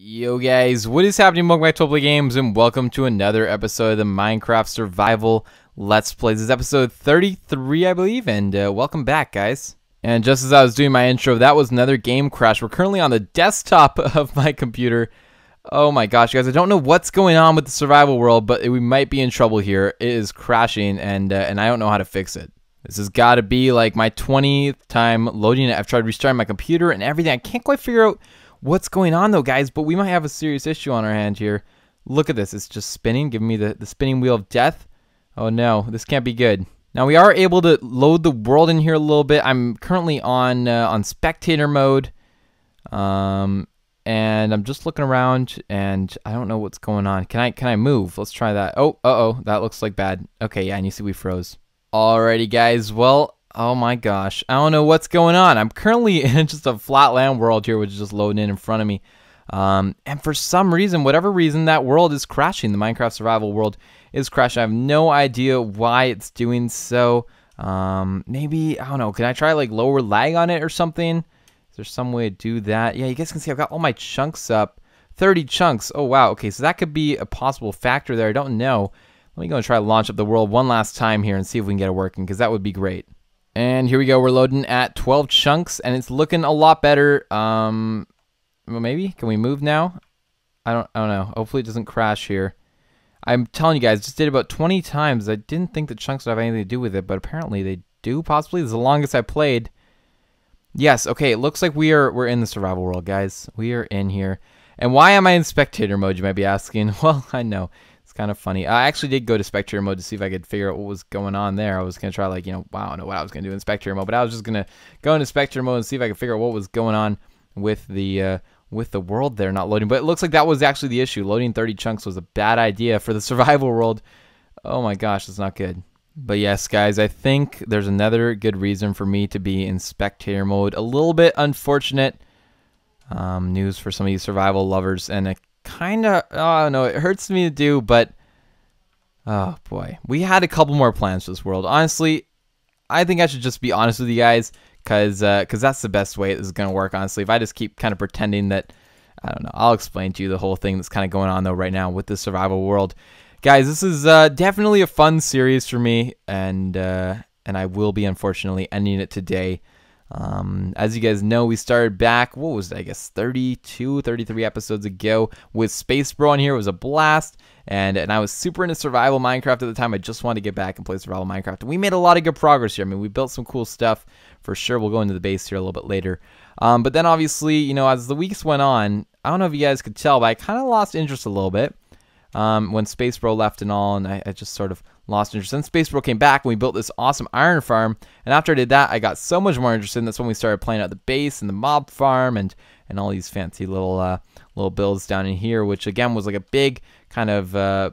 Yo guys, what is happening? Welcome back to Letsplay Games and welcome to another episode of the Minecraft Survival Let's Play. This is episode 33, I believe, and welcome back, guys. And just as I was doing my intro, that was another game crash. We're currently on the desktop of my computer. Oh my gosh, guys, I don't know what's going on with the survival world, but we might be in trouble here. It is crashing, and I don't know how to fix it. This has got to be like my 20th time loading it. I've tried restarting my computer and everything. I can't quite figure out what's going on though, guys, but we might have a serious issue on our hand here. Look at this. It's just spinning, giving me the spinning wheel of death. Oh no, this can't be good. Now we are able to load the world in here a little bit. I'm currently on spectator mode. And I'm just looking around and I don't know what's going on. Can I move? Let's try that. Oh, uh-oh, that looks like bad. Okay, yeah, and you see we froze. Alrighty guys, well, oh my gosh, I don't know what's going on. I'm currently in just a flat land world here, which is just loading in front of me. And for some reason, whatever reason, that world is crashing. The Minecraft survival world is crashing. I have no idea why it's doing so. Maybe, I don't know, can I try like lower lag on it or something? Is there some way to do that? Yeah, you guys can see I've got all my chunks up. 30 chunks. Oh wow, okay, so that could be a possible factor there. I don't know. Let me go and try to launch up the world one last time here and see if we can get it working, because that would be great. And here we go. We're loading at 12 chunks, and it's looking a lot better. Well, maybe can we move now? I don't know. Hopefully it doesn't crash here. I'm telling you guys, just did about 20 times. I didn't think the chunks would have anything to do with it, but apparently they do. Possibly this is the longest I played. Yes. Okay. It looks like we're in the survival world, guys. We are in here. And why am I in spectator mode? You might be asking. Well, I know. It's kind of funny. I actually did go to spectator mode to see if I could figure out what was going on there. I was going to try, like, I don't know what I was going to do in spectator mode, but I was just going to go into spectator mode and see if I could figure out what was going on with the world there not loading. But it looks like that was actually the issue. Loading 30 chunks was a bad idea for the survival world. Oh my gosh, that's not good. But yes, guys, I think there's another good reason for me to be in spectator mode. A little bit unfortunate news for some of you survival lovers, and kind of, oh no, it hurts me to do, but oh boy, we had a couple more plans for this world. Honestly, I think I should just be honest with you guys, because that's the best way this is going to work, honestly. If I just keep kind of pretending that, I don't know, I'll explain to you the whole thing that's kind of going on though right now with the survival world. Guys, this is definitely a fun series for me, and I will be unfortunately ending it today. As you guys know, we started back, what was it, I guess 32, 33 episodes ago with Space Bro on here. It was a blast, and I was super into survival Minecraft at the time. I just wanted to get back and play survival Minecraft, and we made a lot of good progress here. I mean, we built some cool stuff for sure. We'll go into the base here a little bit later, but then obviously, as the weeks went on, I don't know if you guys could tell, but I kind of lost interest a little bit when Space Bro left and all, and I just sort of lost interest. Then Space Bro came back and we built this awesome iron farm, and after I did that, I got so much more interested, and that's when we started playing out the base and the mob farm and all these fancy little builds down in here, which again was like a big kind of I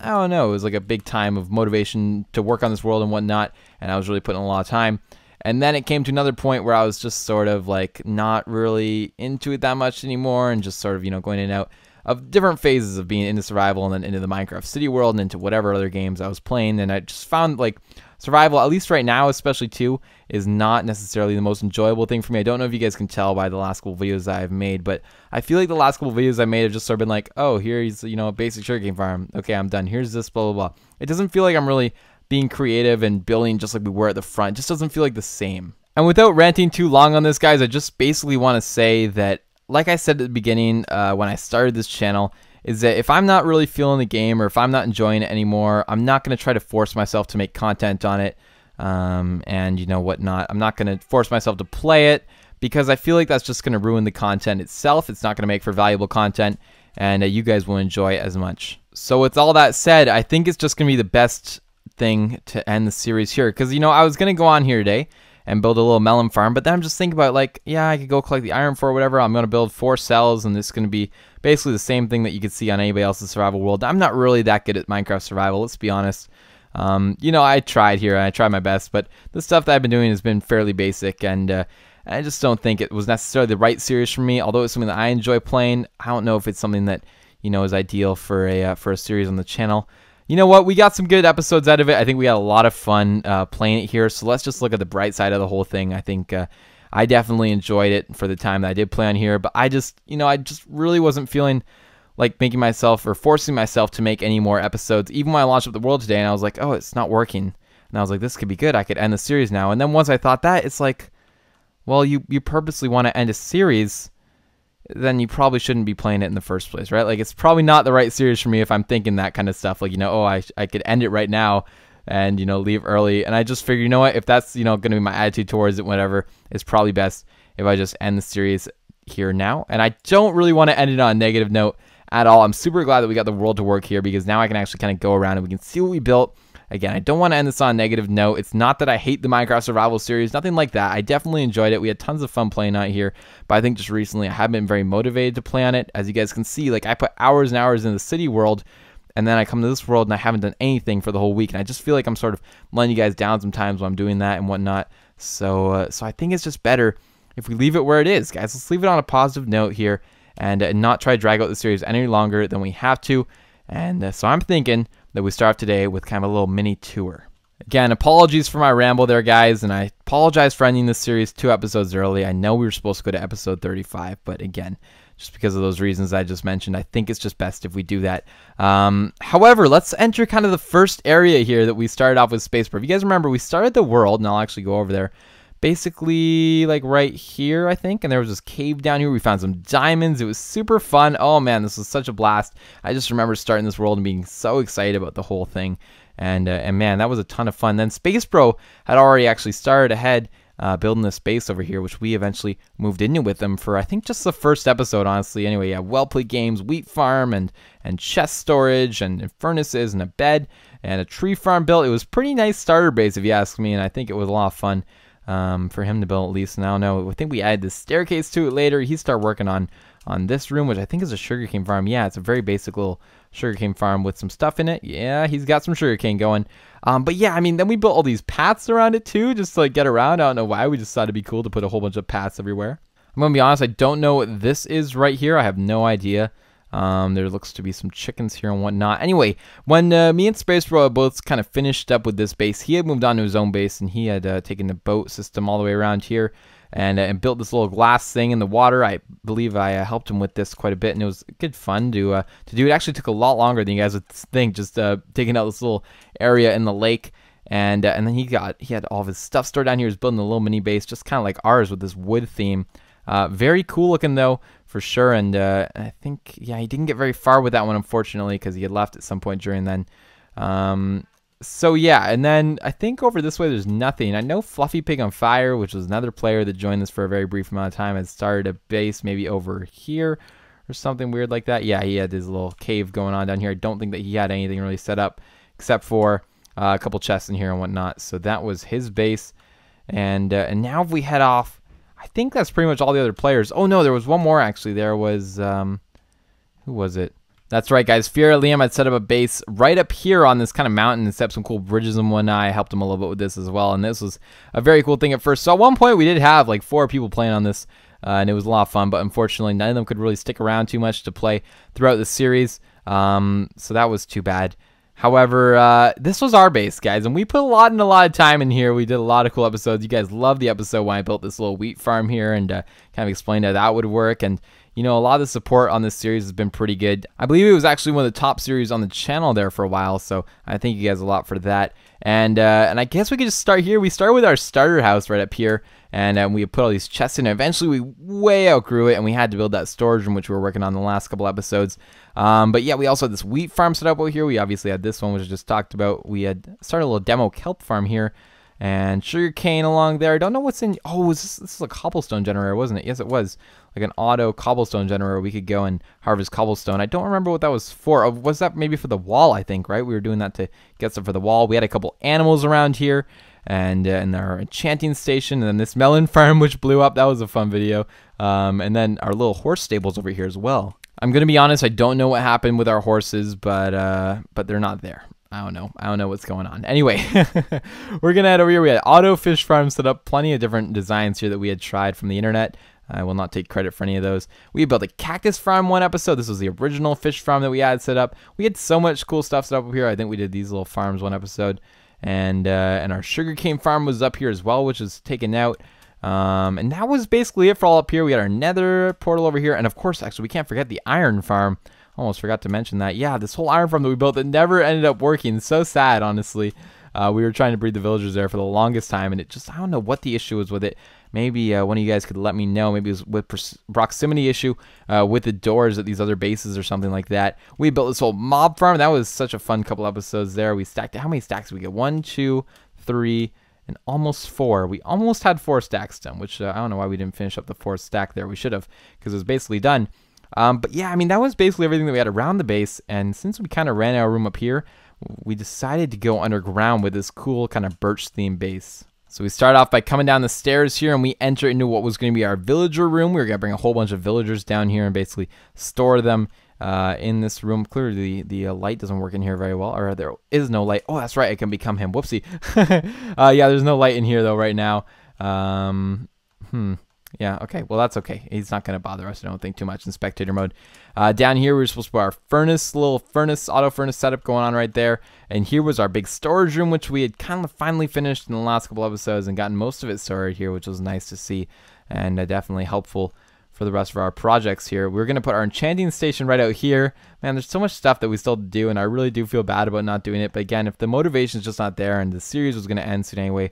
don't know, it was like a big time of motivation to work on this world and whatnot, and I was really putting in a lot of time. And then it came to another point where I was just sort of like not really into it that much anymore, and just sort of going in and out of different phases of being into survival, and then into the Minecraft city world and into whatever other games I was playing. And I just found like survival, at least right now especially too, is not necessarily the most enjoyable thing for me. I don't know if you guys can tell by the last couple videos I've made, but I feel like the last couple videos I made have just sort of been like, oh, here's a basic sugarcane farm, okay, I'm done, here's this, blah blah blah. It doesn't feel like I'm really being creative and building just like we were at the front. It just doesn't feel like the same. And without ranting too long on this, guys, I just basically want to say that, like I said at the beginning when I started this channel, is that if I'm not really feeling the game, or if I'm not enjoying it anymore, I'm not going to try to force myself to make content on it, and whatnot. I'm not going to force myself to play it, because I feel like that's just going to ruin the content itself. It's not going to make for valuable content, and you guys won't enjoy it as much. So with all that said, I think it's just going to be the best thing to end the series here, because I was going to go on here today and build a little melon farm, but then I'm just thinking about, like, yeah, I could go collect the iron for or whatever. I'm going to build 4 cells, and this is going to be basically the same thing that you could see on anybody else's survival world. I'm not really that good at Minecraft survival, let's be honest. I tried here, and I tried my best, but the stuff that I've been doing has been fairly basic, and I just don't think it was necessarily the right series for me. Although it's something that I enjoy playing, I don't know if it's something that, is ideal for a series on the channel. You know what? We got some good episodes out of it. I think we had a lot of fun playing it here. So let's just look at the bright side of the whole thing. I think I definitely enjoyed it for the time that I did play on here, but I just really wasn't feeling like making myself or forcing myself to make any more episodes. Even when I launched up the world today and I was like, oh, it's not working. And I was like, this could be good. I could end the series now. And then once I thought that, it's like, well, you purposely want to end a series, then you probably shouldn't be playing it in the first place, right? Like, it's probably not the right series for me if I'm thinking that kind of stuff. Like, oh, I could end it right now and, leave early. And I just figured, you know what, if that's, going to be my attitude towards it, whatever, it's probably best if I just end the series here now. And I don't really want to end it on a negative note at all. I'm super glad that we got the world to work here because now I can actually kind of go around and we can see what we built. Again, I don't want to end this on a negative note. It's not that I hate the Minecraft Survival series, nothing like that. I definitely enjoyed it. We had tons of fun playing on it here, but I think just recently I haven't been very motivated to play on it. As you guys can see, like I put hours and hours in the city world, and then I come to this world and I haven't done anything for the whole week, and I just feel like I'm sort of letting you guys down sometimes when I'm doing that and whatnot. So I think it's just better if we leave it where it is, guys. Let's leave it on a positive note here and not try to drag out the series any longer than we have to. And so I'm thinking that we start off today with kind of a little mini tour. Again, apologies for my ramble there, guys, and I apologize for ending this series 2 episodes early. I know we were supposed to go to episode 35, but again, just because of those reasons I just mentioned, I think it's just best if we do that. However, let's enter kind of the first area here that we started off with Space Pro. If you guys remember, we started the world, and I'll actually go over there, basically like right here, I think, and there was this cave down here. We found some diamonds. It was super fun. Oh man, this was such a blast. I just remember starting this world and being so excited about the whole thing, and man, that was a ton of fun. Then Space Pro had already actually started ahead building this base over here, which we eventually moved into with them for, I think, just the first episode, honestly. Anyway, yeah, Well Played Games, wheat farm, and chest storage, and furnaces, and a bed, and a tree farm built. It was a pretty nice starter base, if you ask me, and I think it was a lot of fun for him to build at least. And I don't know, I think we added this staircase to it later. He started working on this room, which I think is a sugarcane farm. Yeah, it's a very basic little sugarcane farm with some stuff in it. Yeah, he's got some sugarcane going. But yeah, I mean, then we built all these paths around it too, just to like get around. I don't know why. We just thought it'd be cool to put a whole bunch of paths everywhere. I'm gonna be honest, I don't know what this is right here. I have no idea. There looks to be some chickens here and whatnot. Anyway, when me and Space Bro both kind of finished up with this base, he had moved on to his own base, and he had taken the boat system all the way around here and built this little glass thing in the water. I believe I helped him with this quite a bit, and it was good fun to do. It actually took a lot longer than you guys would think, just taking out this little area in the lake. And then he had all of his stuff stored down here. He was building a little mini base, just kind of like ours with this wood theme. Very cool looking though, for sure. And I think, yeah, he didn't get very far with that one, unfortunately, because he had left at some point during then. So yeah, and then I think over this way there's nothing. I know Fluffy Pig on Fire, which was another player that joined us for a very brief amount of time, had started a base maybe over here or something weird like that. Yeah, he had his little cave going on down here. I don't think that he had anything really set up except for a couple chests in here and whatnot. So that was his base. And now if we head off, I think that's pretty much all the other players. Oh no, there was one more actually. There was, who was it? That's right, guys. Fiera Liam had set up a base right up here on this kind of mountain and set up some cool bridges and whatnot. I helped him a little bit with this as well, and this was a very cool thing at first. So at one point, we did have like 4 people playing on this, and it was a lot of fun, but unfortunately, none of them could really stick around too much to play throughout the series, so that was too bad. However, this was our base, guys, and we put a lot of time in here. We did a lot of cool episodes. You guys loved the episode when I built this little wheat farm here and kind of explained how that would work. And you know, a lot of the support on this series has been pretty good. I believe it was actually one of the top series on the channel there for a while, so I thank you guys a lot for that. And I guess we could just start here. We started with our starter house right up here, and we put all these chests in. Eventually, we way outgrew it, and we had to build that storage room, which we were working on the last couple episodes. But yeah, we also had this wheat farm set up over here. We obviously had this one, which I just talked about. We had started a little demo kelp farm here, and sugar cane along there. I don't know what's in. Oh, this is a cobblestone generator, wasn't it? Yes, it was. Like an auto cobblestone generator. We could go and harvest cobblestone. I don't remember what that was for. Was that maybe for the wall, I think, right? We were doing that to get stuff for the wall. We had a couple animals around here, and our enchanting station, and then this melon farm, which blew up. That was a fun video. And then our little horse stables over here as well. I'm going to be honest, I don't know what happened with our horses, but they're not there. I don't know what's going on. Anyway, we're going to head over here. We had auto fish farm set up. Plenty of different designs here that we had tried from the internet. I will not take credit for any of those. We built a cactus farm one episode. This was the original fish farm that we had set up. We had so much cool stuff set up here. I think we did these little farms one episode. And our sugarcane farm was up here as well, which is taken out. And that was basically it for all up here. We had our nether portal over here. And of course, actually, we can't forget the iron farm. Almost forgot to mention that. Yeah, this whole iron farm that we built that never ended up working. So sad, honestly. We were trying to breed the villagers there for the longest time, and it just, I don't know what the issue was with it. Maybe one of you guys could let me know. Maybe it was with proximity issue with the doors at these other bases or something like that. We built this whole mob farm. That was such a fun couple episodes there. We stacked it. How many stacks did we get? 1, 2, 3, and almost 4. We almost had 4 stacks done, which I don't know why we didn't finish up the 4th stack there. We should have, because it was basically done. But yeah, I mean, that was basically everything that we had around the base. And since we kind of ran out of room up here, we decided to go underground with this cool kind of birch theme base. So we start off by coming down the stairs here, and we enter into what was going to be our villager room. We were going to bring a whole bunch of villagers down here and basically store them in this room. Clearly, the light doesn't work in here very well, or there is no light. Oh, that's right, I can become him. Whoopsie. Yeah, there's no light in here, though, right now. Yeah, okay. Well, that's okay. He's not going to bother us, I don't think, too much in spectator mode. Down here, we were supposed to put our furnace, little furnace, auto furnace setup going on right there. And here was our big storage room, which we had kind of finally finished in the last couple episodes and gotten most of it sorted here, which was nice to see and definitely helpful for the rest of our projects here. We're going to put our enchanting station right out here. Man, there's so much stuff that we still do, and I really do feel bad about not doing it. But again, if the motivation is just not there and the series was going to end soon anyway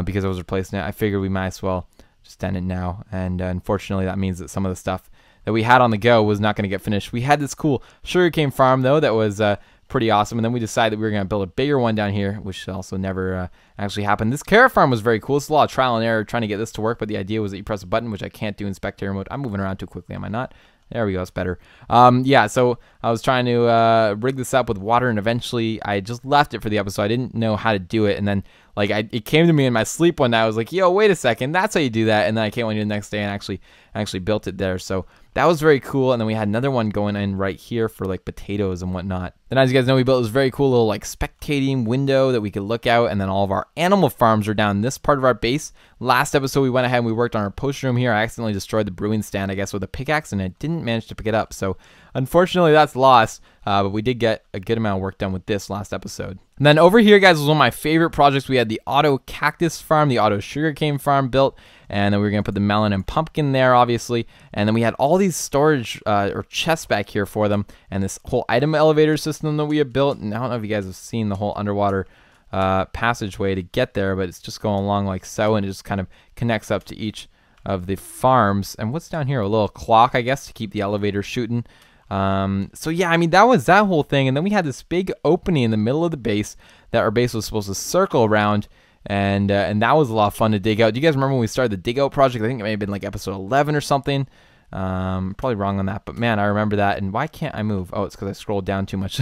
because I was replacing it, I figured we might as well just end it now. And unfortunately, that means that some of the stuff that we had on the go was not going to get finished. We had this cool sugarcane farm, though, that was pretty awesome. And then we decided that we were going to build a bigger one down here, which also never actually happened. This carrot farm was very cool. It's a lot of trial and error trying to get this to work, but the idea was that you press a button, which I can't do in spectator mode. I'm moving around too quickly, am I not? There we go, it's better. Yeah, so I was trying to rig this up with water, and eventually I just left it for the episode. I didn't know how to do it, and then like it came to me in my sleep one night. I was like, yo, wait a second, that's how you do that. And then I came on here the next day and actually built it there. So that was very cool. And then we had another one going in right here for like potatoes and whatnot. Then as you guys know, we built this very cool little like spectating window that we could look out. And then all of our animal farms are down this part of our base. Last episode, we went ahead and we worked on our potion room here. I accidentally destroyed the brewing stand, I guess, with a pickaxe, and I didn't manage to pick it up. So unfortunately, that's lost. But we did get a good amount of work done with this last episode. And then over here, guys, was one of my favorite projects. We had the auto cactus farm, the auto sugarcane farm built. And then we were going to put the melon and pumpkin there, obviously. And then we had all these storage or chests back here for them. And this whole item elevator system that we had built. And I don't know if you guys have seen the whole underwater passageway to get there, but it's just going along like so. And it just kind of connects up to each of the farms. And what's down here? A little clock, I guess, to keep the elevator shooting. So yeah, I mean, that was that whole thing. And then we had this big opening in the middle of the base that our base was supposed to circle around. And that was a lot of fun to dig out. Do you guys remember when we started the dig out project? I think it may have been like episode 11 or something. Probably wrong on that, but man, I remember that. And why can't I move? Oh, it's because I scrolled down too much.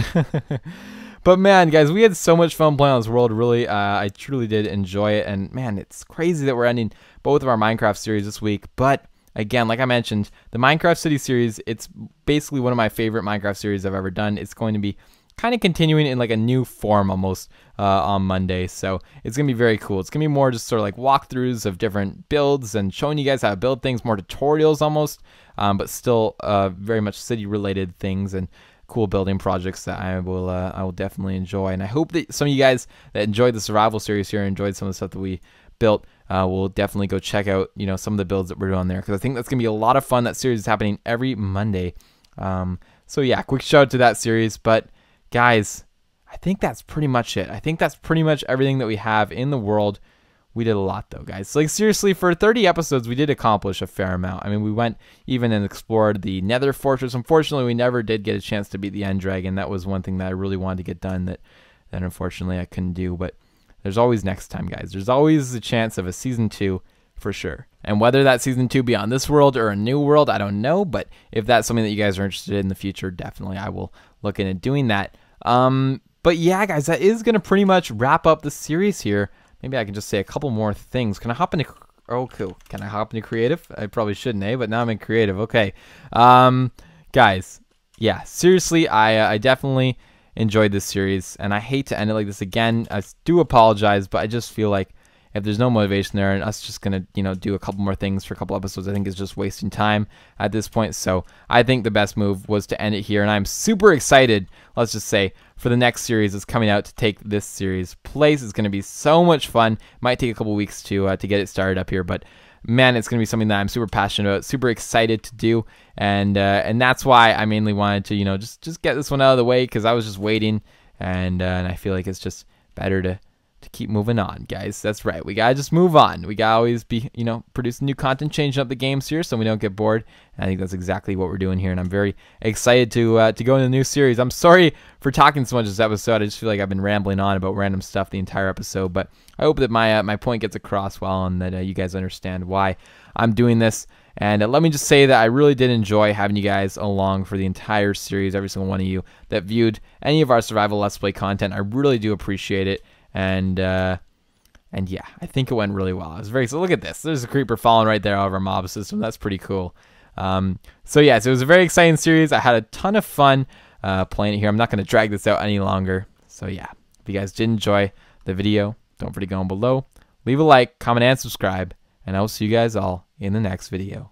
But man, guys, we had so much fun playing on this world. Really, I truly did enjoy it. And man, it's crazy that we're ending both of our Minecraft series this week. But again, like I mentioned, the Minecraft City series, it's basically one of my favorite Minecraft series I've ever done. It's going to be kind of continuing in like a new form almost on Monday. So it's going to be very cool. It's going to be more just sort of like walkthroughs of different builds and showing you guys how to build things, more tutorials almost, but still very much city related things and cool building projects that I will definitely enjoy. And I hope that some of you guys that enjoyed the survival series here, enjoyed some of the stuff that we built, will definitely go check out, you know, some of the builds that we're doing there, because I think that's gonna be a lot of fun. That series is happening every Monday. So yeah, quick shout out to that series. But guys, I think that's pretty much it. I think that's pretty much everything that we have in the world. We did a lot though, guys. Like seriously, for 30 episodes, we did accomplish a fair amount. I mean, we went even and explored the Nether Fortress. Unfortunately, we never did get a chance to beat the End Dragon. That was one thing that I really wanted to get done that unfortunately I couldn't do. But there's always next time, guys. There's always a chance of a season 2 for sure. And whether that season 2 be on this world or a new world, I don't know. But if that's something that you guys are interested in the future, definitely I will look into doing that. But yeah, guys, that is going to pretty much wrap up the series here. Maybe I can just say a couple more things. Can I hop into... Oh, cool. Can I hop into creative? I probably shouldn't, eh? But now I'm in creative. Okay. Guys, yeah, seriously, I definitely enjoyed this series, and I hate to end it like this again. I do apologize, but I just feel like if there's no motivation there and us just gonna, you know, do a couple more things for a couple episodes, I think it's just wasting time at this point. So I think the best move was to end it here, and I'm super excited, let's just say, for the next series that's coming out to take this series place. It's gonna be so much fun. Might take a couple weeks to get it started up here, but man, it's going to be something that I'm super passionate about, super excited to do, and that's why I mainly wanted to, you know, just get this one out of the way, because I was just waiting, and I feel like it's just better to keep moving on, guys. That's right. We gotta just move on. We gotta always be, you know, producing new content, changing up the games here, so we don't get bored. And I think that's exactly what we're doing here, and I'm very excited to go into the new series. I'm sorry for talking so much this episode. I just feel like I've been rambling on about random stuff the entire episode, but I hope that my point gets across well, and that you guys understand why I'm doing this. And let me just say that I really did enjoy having you guys along for the entire series, every single one of you that viewed any of our survival Let's Play content. I really do appreciate it. And yeah, I think it went really well. I was very, so look at this. There's a creeper falling right there out of our mob system. That's pretty cool. So yeah, so it was a very exciting series. I had a ton of fun playing it here. I'm not going to drag this out any longer. So yeah, if you guys did enjoy the video, don't forget to go below, leave a like, comment, and subscribe, and I will see you guys all in the next video.